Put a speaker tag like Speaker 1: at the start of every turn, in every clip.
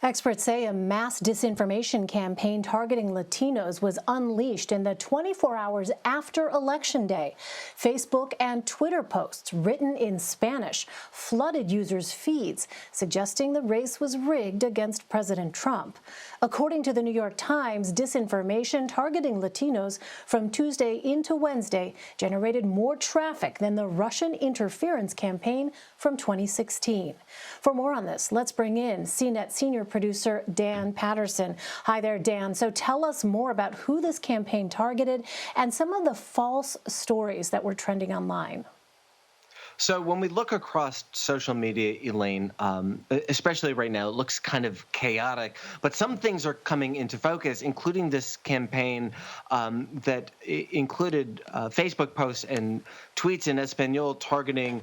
Speaker 1: Experts say a mass disinformation campaign targeting Latinos was unleashed in the 24 hours after Election Day. Facebook and Twitter posts written in Spanish flooded users' feeds, suggesting the race was rigged against President Trump. According to the New York Times, disinformation targeting Latinos from Tuesday into Wednesday generated more traffic than the Russian interference campaign from 2016. For more on this, let's bring in CNET senior producer Dan Patterson. Hi there, Dan. So tell us more about who this campaign targeted and some of the false stories that were trending online.
Speaker 2: So when we look across social media, Elaine, especially right now, it looks kind of chaotic. But some things are coming into focus, including this campaign that included Facebook posts and tweets in Espanol targeting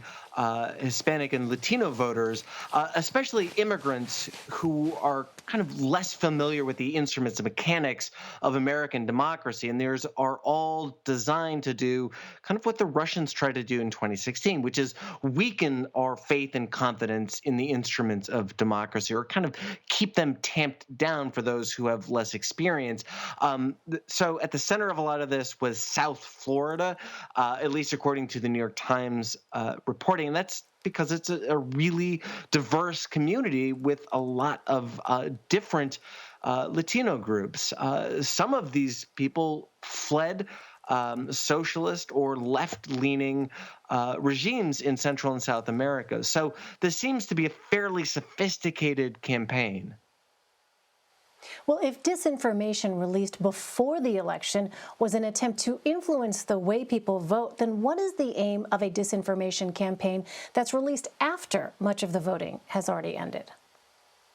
Speaker 2: Hispanic and Latino voters, especially immigrants who are kind of less familiar with the instruments and mechanics of American democracy. And theirs are all designed to do kind of what the Russians tried to do in 2016, which is weaken our faith and confidence in the instruments of democracy, or kind of keep them tamped down for those who have less experience. So at the center of a lot of this was South Florida, at least according to the New York Times reporting. And that's because it's a really diverse community with a lot of different Latino groups. Some of these people fled socialist or left-leaning regimes in Central and South America. So this seems to be a fairly sophisticated campaign.
Speaker 1: Well, if disinformation released before the election was an attempt to influence the way people vote, then what is the aim of a disinformation campaign that's released after much of the voting has already ended?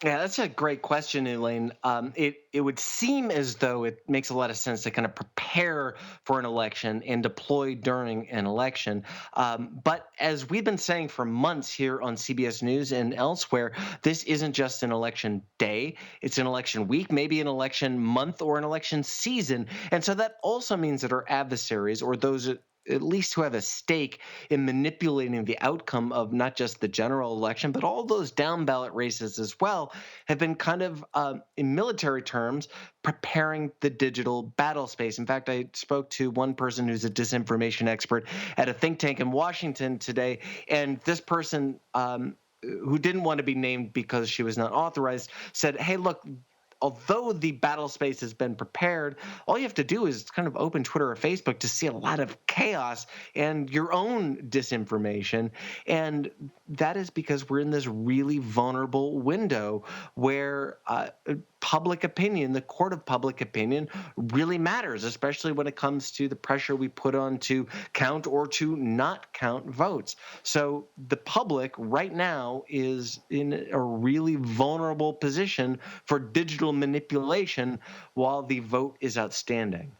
Speaker 2: Yeah, that's a great question, Elaine. It would seem as though it makes a lot of sense to kind of prepare for an election and deploy during an election. But as we've been saying for months here on CBS News and elsewhere, this isn't just an election day. It's an election week, maybe an election month, or an election season. And so that also means that our adversaries, or those at least who have a stake in manipulating the outcome of not just the general election, but all those down ballot races as well, have been kind of, in military terms, preparing the digital battle space. In fact, I spoke to one person who's a disinformation expert at a think tank in Washington today, and this person, who didn't want to be named because she was not authorized, said, "Hey, look, although the battle space has been prepared, all you have to do is kind of open Twitter or Facebook to see a lot of chaos and your own disinformation." And that is because we're in this really vulnerable window where public opinion, the court of public opinion, really matters, especially when it comes to the pressure we put on to count or to not count votes. So the public right now is in a really vulnerable position for digital manipulation while the vote is outstanding.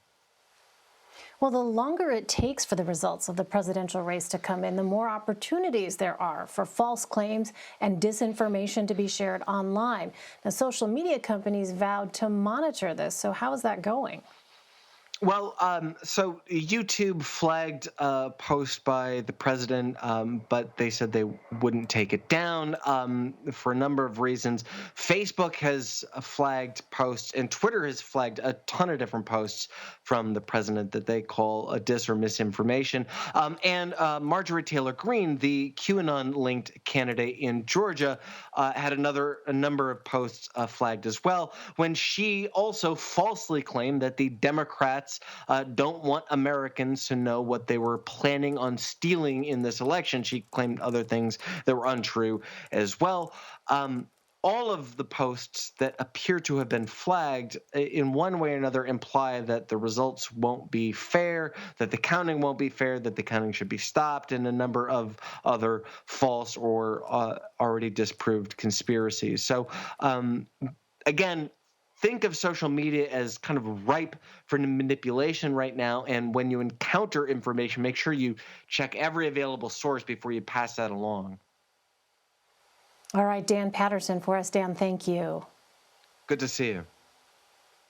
Speaker 1: Well, the longer it takes for the results of the presidential race to come in, the more opportunities there are for false claims and disinformation to be shared online. Now, social media companies vowed to monitor this. So how is that going?
Speaker 2: Well, so YouTube flagged a post by the president, but they said they wouldn't take it down for a number of reasons. Facebook has flagged posts, and Twitter has flagged a ton of different posts from the president that they call a dis or misinformation. And Marjorie Taylor Greene, the QAnon-linked candidate in Georgia, had a number of posts flagged as well, when she also falsely claimed that the Democrats don't want Americans to know what they were planning on stealing in this election. She claimed other things that were untrue as well. All of the posts that appear to have been flagged in one way or another imply that the results won't be fair, that the counting won't be fair, that the counting should be stopped, and a number of other false or already disproved conspiracies. So again, think of social media as kind of ripe for manipulation right now. And when you encounter information, make sure you check every available source before you pass that along.
Speaker 1: All right, Dan Patterson for us. Dan, thank you.
Speaker 2: Good to see you.